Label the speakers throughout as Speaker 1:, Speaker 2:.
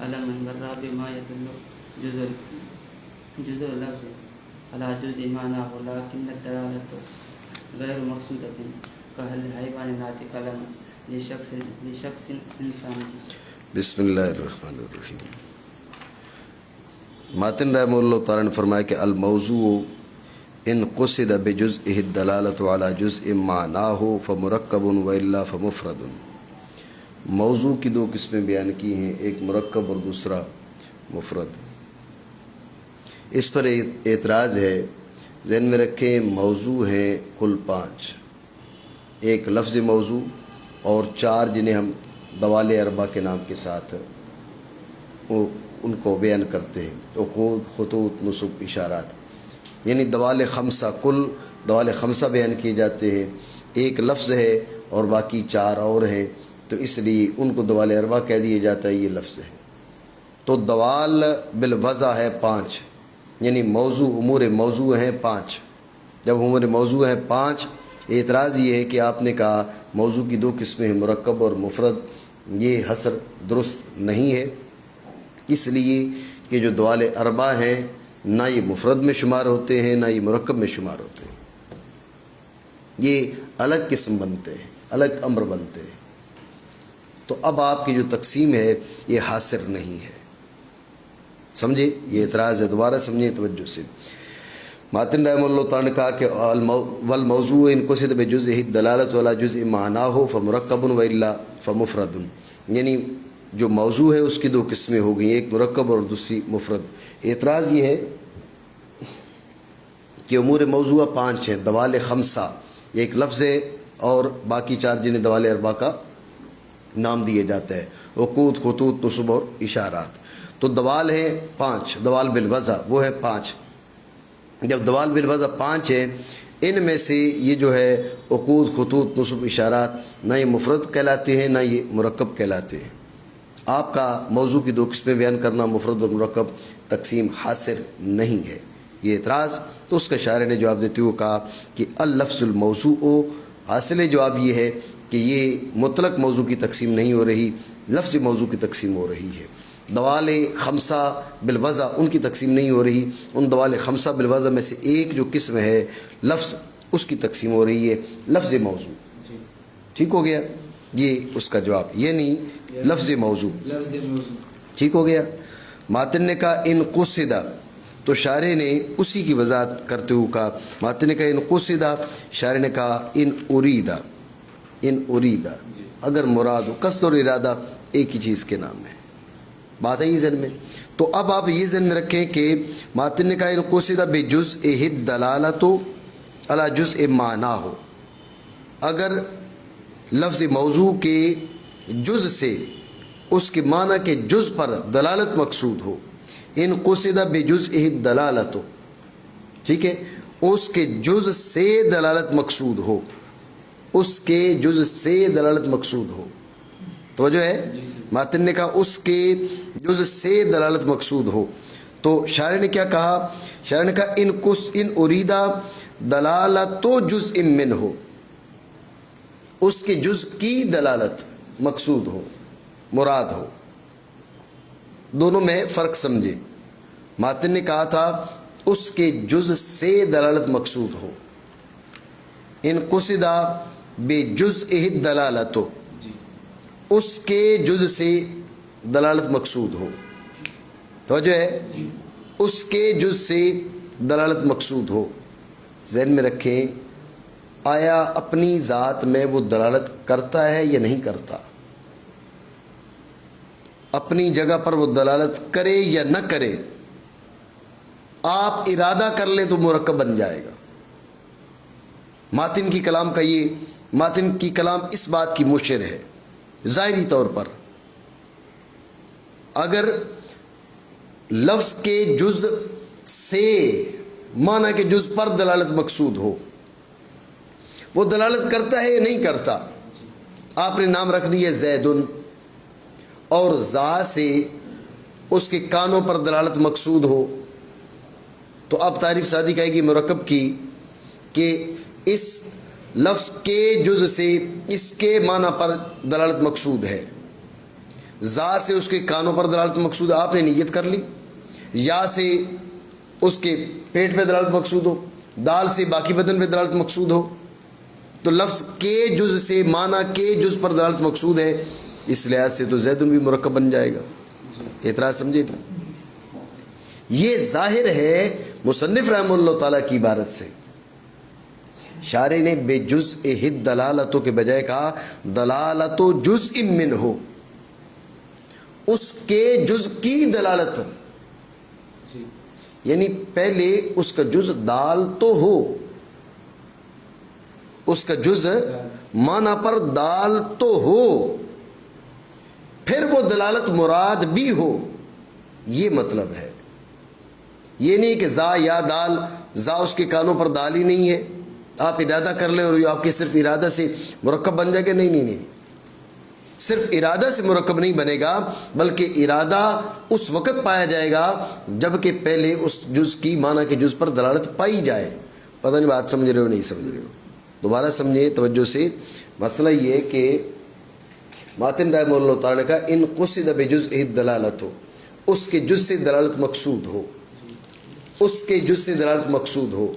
Speaker 1: على من والرابع ما يدل جزء اللفظ على جزء معناه لكن الدلالة غير مقصودة كهل حيوان ناطق علم لشخص إنسان.
Speaker 2: بسم اللہ الرحمن الرحیم. ماتن رحمہ اللہ تعالیٰ نے فرمایا کہ الموضوع ان قصد بجزئه الدلالة على جزء معناه فمرکب والا فمفرد. موضوع کی دو قسمیں بیان کی ہیں، ایک مرکب اور دوسرا مفرد. اس پر اعتراض ہے، ذہن میں رکھیں موضوع ہیں کل 5، ایک لفظ موضوع اور 4 جنہیں ہم دوال اربع کے نام کے ساتھ ان کو بیان کرتے ہیں، عقود، خطوط، نصب، اشارات، یعنی دوال خمسہ، کل دوال خمسہ بیان کیے جاتے ہیں. ایک لفظ ہے اور باقی 4 اور ہیں، تو اس لیے ان کو دوال اربع کہہ دیا جاتا ہے، یہ لفظ ہے. تو دوال بالوضع ہے 5، یعنی موضوع، امور موضوع ہیں 5. جب امور موضوع ہیں 5، اعتراض یہ ہے کہ آپ نے کہا موضوع کی 2 قسمیں ہیں، مرکب اور مفرد. یہ حصر درست نہیں ہے، اس لیے کہ جو دوال اربع ہیں نہ یہ مفرد میں شمار ہوتے ہیں نہ یہ مرکب میں شمار ہوتے ہیں. یہ الگ قسم بنتے ہیں، الگ امر بنتے ہیں. تو اب آپ کی جو تقسیم ہے یہ حاصر نہیں ہے. سمجھے؟ یہ اعتراض ہے، دوبارہ سمجھیں توجہ سے. ماتن رحمہ اللہ تعالیٰ نے کہا کہ والموضوع ان قصد بجزئه الدلالة على جزء معناه فمرکب والا فمفرد. یعنی جو موضوع ہے اس کی 2 قسمیں ہو گئی، ایک مرکب اور دوسری مفرد. اعتراض یہ ہے کہ امور موضوع 5 ہیں، دوال خمسہ ایک لفظ ہے اور باقی 4 جنہیں دوال اربع کا نام دیا جاتا ہے، عقود، خطوط، نصب اور اشارات. تو دوال ہے 5، دوال بالوضع وہ ہے 5. جب دوال بالوضع 5 ہے، ان میں سے یہ جو ہے عقود، خطوط، نصب، اشارات نہ یہ مفرد کہلاتے ہیں نہ یہ مرکب کہلاتے ہیں. آپ کا موضوع کی 2 قسمیں بیان کرنا، مفرد اور مرکب، تقسیم حاصر نہیں ہے. یہ اعتراض تو اس کا شاعر نے جواب دیتے ہوئے کہا کہ اللفظ الموضوع، حاصل جواب یہ ہے کہ یہ مطلق موضوع کی تقسیم نہیں ہو رہی، لفظ موضوع کی تقسیم ہو رہی ہے. دوال خمسہ بالوضع ان کی تقسیم نہیں ہو رہی، ان دوال خمسہ بالوضع میں سے ایک جو قسم ہے لفظ، اس کی تقسیم ہو رہی ہے، لفظ موضوع. ٹھیک ہو گیا؟ یہ اس کا جواب، یعنی لفظ موضوع. ٹھیک ہو گیا؟ ماتن نے کہا ان قصدہ، تو شارح نے اسی کی وضاحت کرتے ہوئے کہا، ماتن نے کہا ان قصدہ، شارح نے کہا ان اریدہ. ان اریدہ اگر مراد ہو، قصد اور ارادہ ایک ہی چیز کے نام ہے. بات ہے یہ ذہن میں. تو اب آپ یہ ذہن میں رکھیں کہ ماتن نے کہا ان قصدہ بجزئہ الدلالۃ علی جزء معناہ، اگر لفظ موضوع کے جز سے اس کے معنی کے جز پر دلالت مقصود ہو. ان قصدہ بجزئہ الدلالۃ، ٹھیک ہے، اس کے جز سے دلالت مقصود ہو، اس کے جز سے دلالت مقصود ہو. توجہ ہے؟ ماتن نے کہا اس کے جز سے دلالت مقصود ہو. تو شاعر نے کیا کہا؟ شاعر نے کہا ان اریدہ دلالت جزء من ہو، اس کے جز کی دلالت مقصود ہو، مراد ہو. دونوں میں فرق سمجھے. ماتن نے کہا تھا اس کے جز سے دلالت مقصود ہو. ان قصدہ بجزئہ الدلالۃ، اس کے جز سے دلالت مقصود ہو. توجہ ہے؟ اس کے جز سے دلالت مقصود ہو. ذہن میں رکھیں، آیا اپنی ذات میں وہ دلالت کرتا ہے یا نہیں کرتا؟ اپنی جگہ پر وہ دلالت کرے یا نہ کرے، آپ ارادہ کر لیں تو مرکب بن جائے گا. ماتن کی کلام کا یہ، ماتن کی کلام اس بات کی مشر ہے. ظاہری طور پر اگر لفظ کے جز سے معنی کے جز پر دلالت مقصود ہو، وہ دلالت کرتا ہے یا نہیں کرتا؟ آپ نے نام رکھ دیا زیدن، اور زا سے اس کے کانوں پر دلالت مقصود ہو، تو اب تعریف سادی کہے گی مرکب کی کہ اس لفظ کے جز سے اس کے معنی پر دلالت مقصود ہے. زا سے اس کے کانوں پر دلالت مقصود، آپ نے نیت کر لی، یا سے اس کے پیٹ پہ دلالت مقصود ہو، دال سے باقی بدن پہ دلالت مقصود ہو، تو لفظ کے جز سے معنی کے جز پر دلالت مقصود ہے، اس لحاظ سے تو زیدن بھی مرکب بن جائے گا. اعتراض سمجھے تو یہ ظاہر ہے مصنف رحمہ اللہ تعالیٰ کی عبارت سے. شارح نے بے جزء دلالتوں کے بجائے کہا دلالت جزء من ہو، اس کے جز کی دلالت، یعنی پہلے اس کا جز دال تو ہو، اس کا جز معنی پر دال تو ہو، پھر وہ دلالت مراد بھی ہو. یہ مطلب ہے، یہ نہیں کہ زا یا دال، زا اس کے کانوں پر دال ہی نہیں ہے، آپ ارادہ کر لیں اور یہ آپ کے صرف ارادہ سے مرکب بن جائے گا. نہیں، صرف ارادہ سے مرکب نہیں بنے گا، بلکہ ارادہ اس وقت پایا جائے گا جب کہ پہلے اس جز کی معنی کے جز پر دلالت پائی جائے. پتہ نہیں بات سمجھ رہے ہو نہیں سمجھ رہے ہو، دوبارہ سمجھیں توجہ سے. مسئلہ یہ ہے کہ ماتن رحمہ اللہ تعالیٰ نے کہا ان قصد بجزء الدلالت ہو، اس کے جز سے دلالت مقصود ہو، اس کے جز سے دلالت مقصود ہو.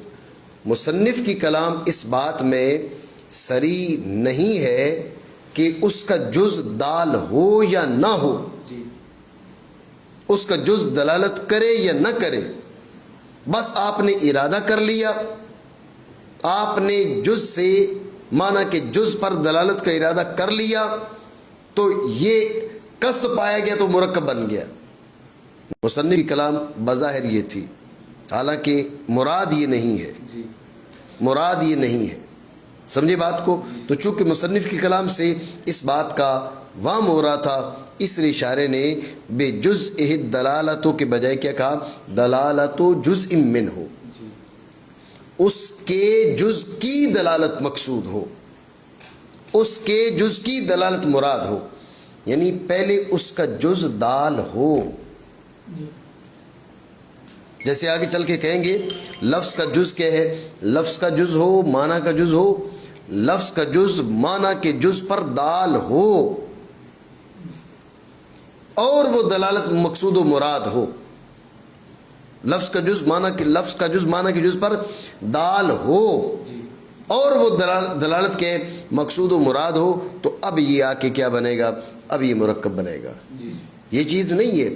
Speaker 2: مصنف کی کلام اس بات میں صریح نہیں ہے کہ اس کا جز دال ہو یا نہ ہو، اس کا جز دلالت کرے یا نہ کرے، بس آپ نے ارادہ کر لیا، آپ نے جز سے معنی کہ جز پر دلالت کا ارادہ کر لیا تو یہ قصد پایا گیا تو مرکب بن گیا. مصنف کی کلام بظاہر یہ تھی، حالانکہ مراد یہ نہیں ہے، مراد یہ نہیں ہے. سمجھے بات کو؟ تو چونکہ مصنف کی کلام سے اس بات کا وام ہو رہا تھا، اس لیے شارح نے بے جزء دلالتوں کے بجائے کیا کہا دلالت جزء من ہو، اس کے جز کی دلالت مقصود ہو، اس کے جز کی دلالت مراد ہو، یعنی پہلے اس کا جز دال ہو. جیسے آگے چل کے کہیں گے لفظ کا جز کیا ہے، لفظ کا جز ہو، معنی کا جز ہو، لفظ کا جز معنی کے جز پر دال ہو اور وہ دلالت مقصود و مراد ہو. لفظ کا جز معنی کے لفظ کا جز معنی کے جز پر دال ہو اور وہ دلالت کے مقصود و مراد ہو، تو اب یہ آ کے کیا بنے گا، اب یہ مرکب بنے گا. یہ چیز نہیں ہے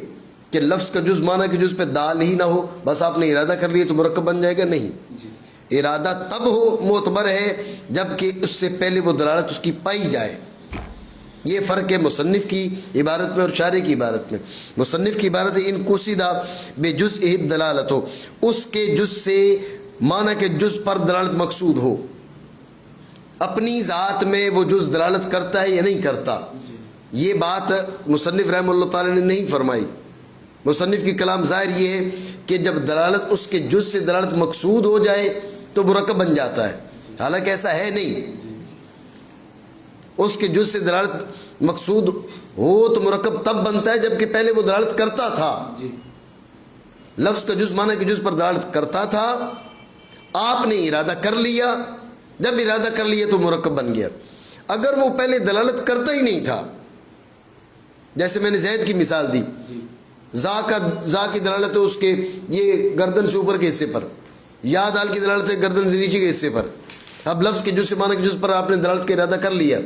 Speaker 2: کہ لفظ کا جز معنی کے جز پہ دال ہی نہ ہو، بس آپ نے ارادہ کر لیا تو مرکب بن جائے گا. نہیں، ارادہ تب ہو معتبر ہے جب کہ اس سے پہلے وہ دلالت اس کی پائی جائے. یہ فرق ہے مصنف کی عبارت میں اور شارح کی عبارت میں. مصنف کی عبارت ہے ان قصد بے جزء دلالت ہو، اس کے جز سے معنی کے جز پر دلالت مقصود ہو، اپنی ذات میں وہ جز دلالت کرتا ہے یا نہیں کرتا. یہ بات مصنف رحمہ اللہ تعالی نے نہیں فرمائی. مصنف کی کلام ظاہر یہ ہے کہ جب دلالت اس کے جز سے دلالت مقصود ہو جائے تو مرکب بن جاتا ہے، حالانکہ ایسا ہے نہیں. اس کے جز سے دلالت مقصود ہو تو مرکب تب بنتا ہے جب کہ پہلے وہ دلالت کرتا تھا. لفظ کا جز معنی کے جز پر دلالت کرتا تھا، آپ نے ارادہ کر لیا، جب ارادہ کر لیا تو مرکب بن گیا. اگر وہ پہلے دلالت کرتا ہی نہیں تھا، جیسے میں نے زید کی مثال دی، زا کی دلالت ہے اس کے یہ گردن سے اوپر کے حصے پر، یا دال کی دلالت ہے گردن سے نیچے کے حصے پر. اب لفظ کے جز سے معنی کے جز پر آپ نے دلالت کا ارادہ کر لیا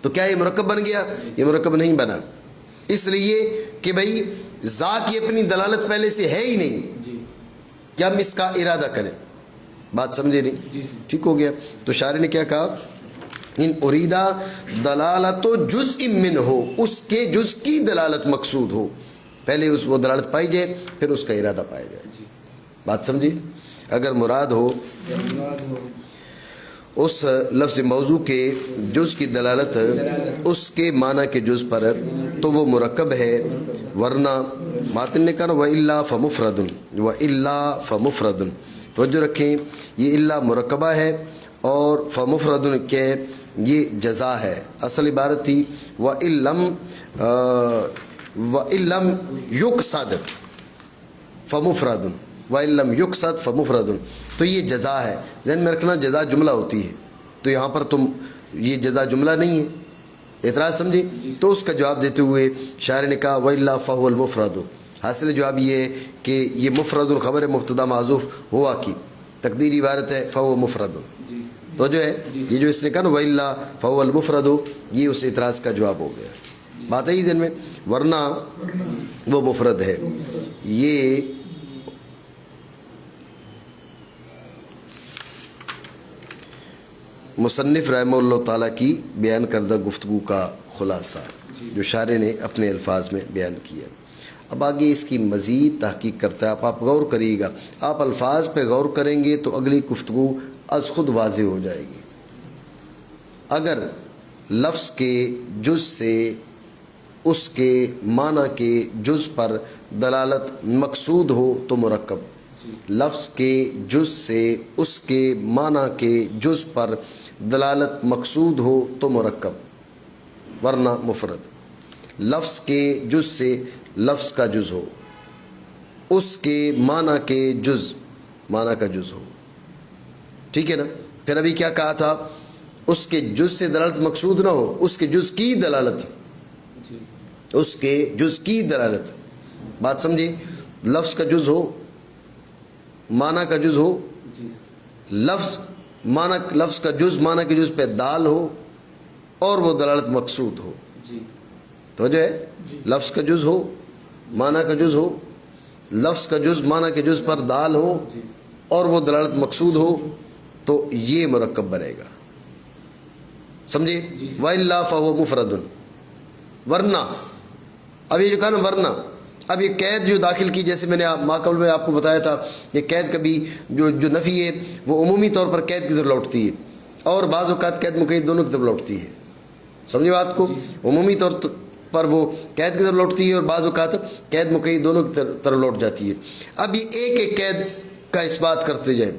Speaker 2: تو کیا یہ مرکب بن گیا؟ یہ مرکب نہیں بنا، اس لیے کہ بھائی زا کی اپنی دلالت پہلے سے ہے ہی نہیں کہ ہم اس کا ارادہ کریں. بات سمجھے نہیں؟ ٹھیک ہو گیا. تو شارح نے کیا کہا ان اریدہ دلالت جزء من ہو، اس کے جز کی دلالت مقصود ہو، پہلے اس وہ دلالت پائی جائے پھر اس کا ارادہ پایا جائے. بات سمجھے؟ اگر مراد ہو اس لفظ موضوع کے جز کی دلالت اس کے معنی کے جز پر تو وہ مرکب ہے، ورنہ ماتن نے کہا وَإِلَّا فَمُفْرَدٌ وَإِلَّا فَمُفْرَدٌ. توجہ رکھیں، یہ اللہ مرکبہ ہے اور فمفرد کے یہ جزا ہے. اصل عبارت تھی وَإِلَّمْ يُقْصَدْ فَمُفْرَدٌ وَإِلَّمْ يُقْصَدْ فَمُفْرَدٌ. تو یہ جزا ہے، ذہن میں رکھنا جزا جملہ ہوتی ہے، تو یہاں پر تم یہ جزا جملہ نہیں ہے، اعتراض سمجھے؟ تو اس کا جواب دیتے ہوئے شاعر نے کہا وَإِلَّا فَهُوَ الْمُفْرَدُ، حاصل جواب یہ ہے کہ یہ مفرد الخبر مبتدا معذوف ہوا کی تقدیری عبارت ہے فَهُوَ مفرد، تو جو ہے یہ جو اس نے کہا نا وَإِلَّا فَهُوَ الْمُفْرَدُ، یہ اس اعتراض کا جواب ہو گیا. بات ہے ذہن میں، ورنہ وہ مفرد ہے. یہ مصنف رحمہ اللہ تعالیٰ کی بیان کردہ گفتگو کا خلاصہ جو شاعر نے اپنے الفاظ میں بیان کیا. اب آگے اس کی مزید تحقیق کرتا ہے. آپ غور کریے گا، آپ الفاظ پہ غور کریں گے تو اگلی گفتگو از خود واضح ہو جائے گی. اگر لفظ کے جز سے اس کے معنی کے جز پر دلالت مقصود ہو تو مرکب، لفظ کے جز سے اس کے معنی کے جز پر دلالت مقصود ہو تو مرکب ورنہ مفرد. لفظ کے جز سے لفظ کا جز ہو، اس کے معنی کے جز معنی کا جز ہو، ٹھیک ہے نا. پھر ابھی کیا کہا تھا؟ اس کے جز سے دلالت مقصود نہ ہو، اس کے جز کی دلالت، اس کے جز کی دلالت. بات سمجھے؟ لفظ کا جز ہو، معنی کا جز ہو، لفظ کا جز معنی کے جز پہ دال ہو اور وہ دلالت مقصود ہو. تو جو ہے لفظ کا جز ہو، معنی کا جز ہو، لفظ کا جز معنی کے جز پر دال ہو اور وہ دلالت مقصود ہو تو یہ مرکب بنے گا. سمجھے؟ وَإِلَّا فَهُوَ مُفْرَدٌ، ورنہ اب یہ جو کہا نا ورنہ، اب یہ قید جو داخل کی، جیسے میں نے ماقبل میں آپ کو بتایا تھا، یہ قید کبھی جو نفی ہے وہ عمومی طور پر قید کی طرف لوٹتی ہے اور بعض اوقات قید مقید دونوں کی طرف لوٹتی ہے. سمجھے بات کو؟ عمومی طور پر وہ قید کی طرف لوٹتی ہے اور بعض اوقات قید مقید دونوں کی طرف لوٹ جاتی ہے. اب یہ ایک ایک قید کا اس بات کرتے جائیں،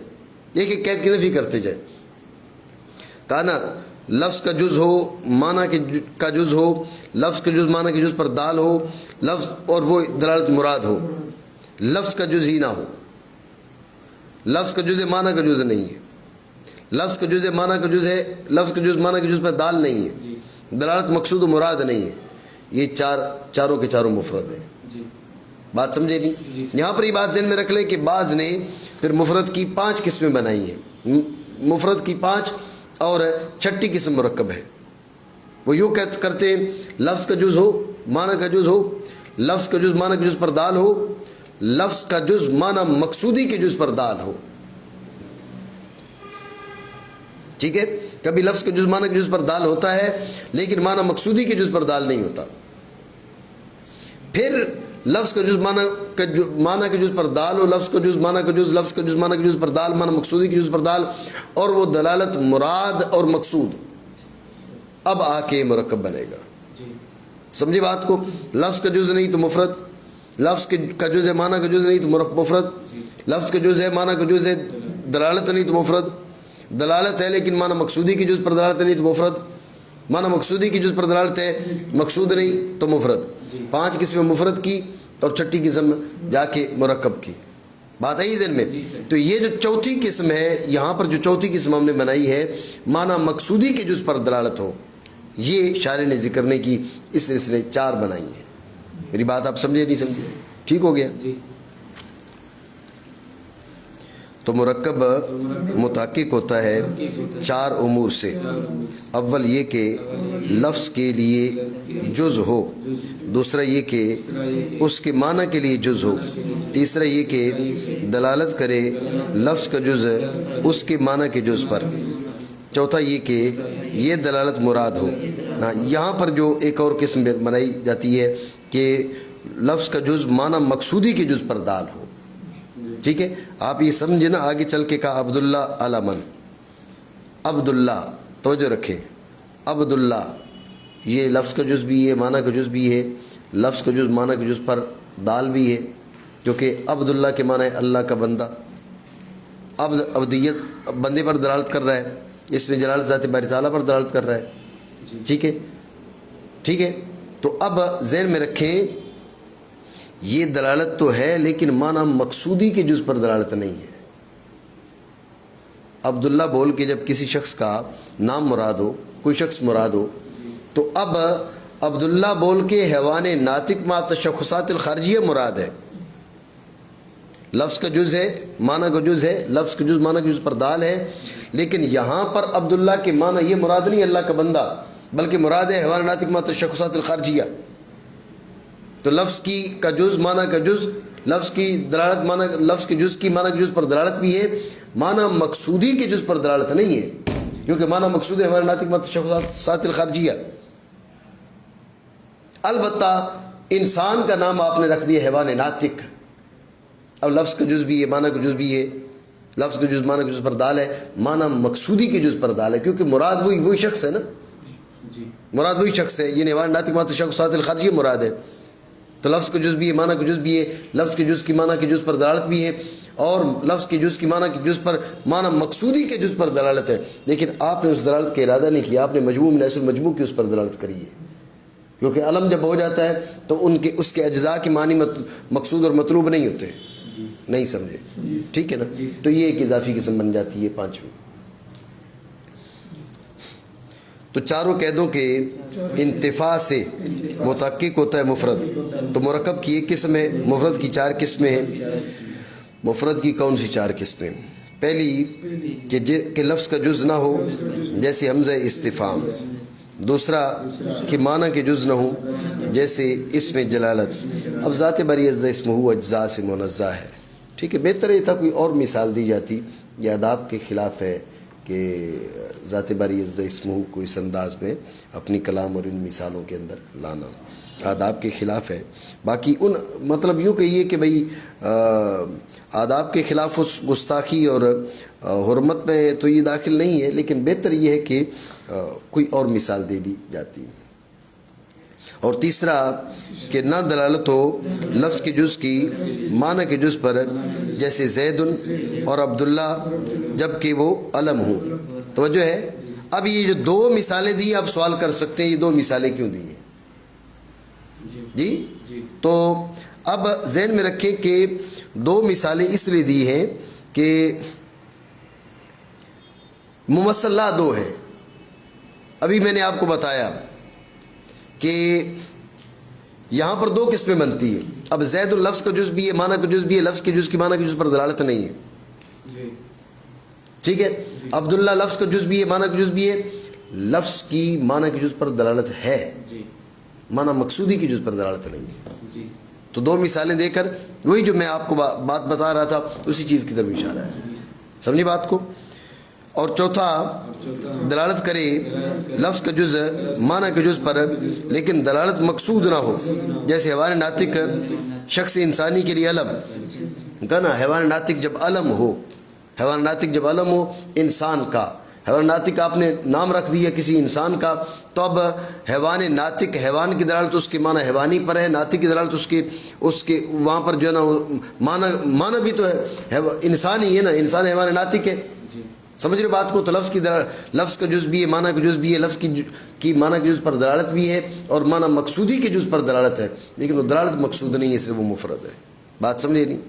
Speaker 2: ایک ایک قید کی نفی کرتے جائیں. کہا نا لفظ کا جز ہو، معنی کا جز ہو، لفظ کا جز معنی کے جز پر دال ہو، لفظ اور وہ دلالت مراد ہو، لفظ کا جز ہی نہ ہو، لفظ کا جز معنی کا جز نہیں ہے، لفظ کا جز معنی کا جز ہے، لفظ کا جز معنی کے جز پر دال نہیں ہے، دلالت مقصود و مراد نہیں ہے. یہ چاروں کے چاروں مفرد ہیں. بات سمجھے نہیں؟ یہاں پر یہ بات ذہن میں رکھ لیں کہ بعض نے پھر مفرد کی 5 قسمیں بنائی ہیں. مفرد کی 5 اور چھٹی قسم مرکب ہے. وہ یوں کرتے ہیں لفظ کا جز ہو، معنی کا جز ہو، لفظ کا جز معنی کے جز پر دال ہو، لفظ کا جز معنی مقصودی کے جز پر دال ہو. ٹھیک ہے؟ کبھی لفظ کے جز معنی کے جز پر دال ہوتا ہے لیکن معنی مقصودی کے جز پر دال نہیں ہوتا. پھر لفظ کا جز معنی کے جز پر دال ہو، لفظ کا جز معنی کا جز، لفظ کا جز معنی کے جز پر دال، معنی مقصودی کے جز پر دال اور وہ دلالت مراد اور مقصود، اب آ کے مرکب بنے گا. سمجھے بات کو؟ لفظ کا جز نہیں تو مفرد، لفظ کا جز ہے معنی کا جز نہیں تو مفرد، لفظ کا جز ہے معنی کا جز ہے دلالت نہیں تو مفرد، دلالت ہے لیکن معنی مقصودی کی جز پر دلالت نہیں تو مفرد، معنی مقصودی کی جز پر دلالت ہے مقصود نہیں تو مفرد. 5 قسم مفرد کی اور چھٹی قسم جا کے مرکب کی. بات آئی ذہن میں؟ تو یہ جو چوتھی قسم ہے، یہاں پر جو چوتھی قسم ہم نے بنائی ہے معنی مقصودی کے جز پر دلالت ہو، یہ شاعر نے ذکر نہیں کی، اس نے 4 بنائی ہیں. میری بات آپ سمجھے نہیں سمجھے؟ ٹھیک ہو گیا؟ تو مرکب متحقق ہوتا ہے 4 امور سے. اول یہ کہ لفظ کے لیے جز ہو، دوسرا یہ کہ اس کے معنی کے لیے جز ہو، تیسرا یہ کہ دلالت کرے لفظ کا جز اس کے معنی کے جز پر، چوتھا یہ کہ یہ دلالت مراد ہو. یہاں پر جو ایک اور قسم بنائی جاتی ہے کہ لفظ کا جز معنی مقصودی کے جز پر دال ہو. ٹھیک ہے؟ آپ یہ سمجھے نا، آگے چل کے کہا عبداللہ علمن، عبداللہ توجہ رکھیں، عبداللہ یہ لفظ کا جز بھی ہے، معنی کا جز بھی ہے، لفظ کا جز معنی کے جز پر دال بھی ہے، جو کہ عبداللہ کے معنی اللہ کا بندہ. عبدیت بندے پر دلالت کر رہا ہے، اس میں جلالت ذات باری تعالیٰ پر دلالت کر رہا ہے. ٹھیک ہے؟ ٹھیک ہے؟ تو اب ذہن میں رکھیں یہ دلالت تو ہے لیکن معنی مقصودی کے جز پر دلالت نہیں ہے. عبداللہ بول کے جب کسی شخص کا نام مراد ہو، کوئی شخص مراد ہو، تو اب عبداللہ بول کے حیوان ناطق ما تشخصات الخارجیہ مراد ہے. لفظ کا جز ہے، معنی کا جز ہے، لفظ کا جز معنی کا جز پر دال ہے، لیکن یہاں پر عبداللہ کے معنی یہ مراد نہیں اللہ کا بندہ، بلکہ مراد ہے حیوان ناطق ما تشخصات الخارجیہ. تو لفظ کی کا جز معنی کا جز، لفظ کی دلالت معنی، لفظ کے جز کی معنی کے جز پر دلالت بھی ہے، معنی مقصودی کے جز پر دلالت نہیں ہے، کیونکہ معنی مقصود ہے حیوان ناطق ما تشخصات الخارجیہ. البتہ انسان کا نام آپ نے رکھ دیا حیوان ناطق. اب لفظ کا جز بھی ہے، معنی کا جز بھی ہے، لفظ کا جز معنی کا جز پر دال ہے، معنی مقصودی کے جز پر دال ہے، کیونکہ مراد وہی شخص ہے نا، مراد وہی شخص ہے. یہ حیوان ناطق ما تشخصات الخارجیہ مراد ہے. تو لفظ کا جز بھی ہے، معنی کا جز بھی ہے، لفظ کے جز کی معنی کے جز پر دلالت بھی ہے، اور لفظ کے جز کی معنی کے جز پر معنی مقصودی کے جز پر دلالت ہے. لیکن آپ نے اس دلالت کا ارادہ نہیں کیا، آپ نے مجموع من حیث المجموع کی اس پر دلالت کری ہے. کیونکہ علم جب ہو جاتا ہے تو اس کے اجزاء کے معنی مقصود اور مطلوب نہیں ہوتے. نہیں سمجھے؟ ٹھیک ہے نا. تو یہ ایک اضافی قسم بن جاتی ہے پانچویں. تو چاروں قیدوں کے انتفاع سے متحقق ہوتا ہے مفرد. تو مرکب کی ایک قسم ہے، مفرد کی چار قسمیں ہیں. مفرد کی کون سی چار قسمیں؟ پہلی کہ لفظ کا جز نہ ہو، جیسے حمزہ استفہام. دوسرا کہ معنی کے جز نہ ہو، جیسے اسم جلالت. اب ذات باری عزہ اسمہ اجزاء سے منزہ ہے. ٹھیک ہے، بہتر یہ تھا کوئی اور مثال دی جاتی. یہ آداب کے خلاف ہے کہ ذات باری عزہ اسمہ کو اس انداز میں اپنی کلام اور ان مثالوں کے اندر لانا آداب کے خلاف ہے. باقی ان مطلب یوں کہیے کہ بھئی آداب کے خلاف اس گستاخی اور حرمت میں تو یہ داخل نہیں ہے، لیکن بہتر یہ ہے کہ کوئی اور مثال دے دی جاتی. اور تیسرا کہ نہ دلالت ہو لفظ کے جز کی معنی کے جز پر، جیسے زید اور عبداللہ، جب کہ وہ علم ہوں. توجہ ہے. اب یہ جو دو مثالیں دی آپ سوال کر سکتے ہیں یہ دو مثالیں کیوں دی ہیں؟ جی تو اب ذہن میں رکھیں کہ دو مثالیں اس لیے دی ہیں کہ ممثلہ دو ہیں. ابھی میں نے آپ کو بتایا کہ یہاں پر دو قسمیں بنتی ہیں. اب زید اللفظ کا جز بھی ہے، معنی کا جز بھی ہے، لفظ کے جز کی معنی کے جز پر دلالت نہیں ہے. ٹھیک ہے. عبداللہ لفظ کا جز بھی ہے، معنی کا جز بھی ہے، لفظ کی معنی کے جز پر دلالت ہے، معنی مقصودی کی جز پر دلالت نہیں ہے. تو دو مثالیں دے کر وہی جو میں آپ کو بات بتا رہا تھا اسی چیز کی طرف اشارہ ہے. سمجھے بات کو؟ اور چوتھا دلالت کرے لفظ کا جز معنی کے جز پر لیکن دلالت مقصود نہ ہو، جیسے حیوان ناطق شخص انسانی کے لیے علم کا نا. حیوان ناطق جب علم ہو، حیوان ناطق جب علم ہو انسان کا، حیوان ناطق آپ نے نام رکھ دیا کسی انسان کا، تو اب حیوان ناطق، حیوان کی دلالت اس کے معنی حیوانی پر ہے، ناطق کی دلالت اس کے وہاں پر جو ہے نا معنی بھی تو ہے انسان ہی ہے نا، انسان حیوان ناطق ہے. سمجھ رہے بات کو؟ تو لفظ کا جز بھی ہے، معنی کا جز بھی ہے، لفظ کی معنی کے جز پر دلالت بھی ہے اور معنی مقصودی کے جز پر دلالت ہے، لیکن وہ دلالت مقصود نہیں ہے، صرف وہ مفرد ہے. بات سمجھے نہیں؟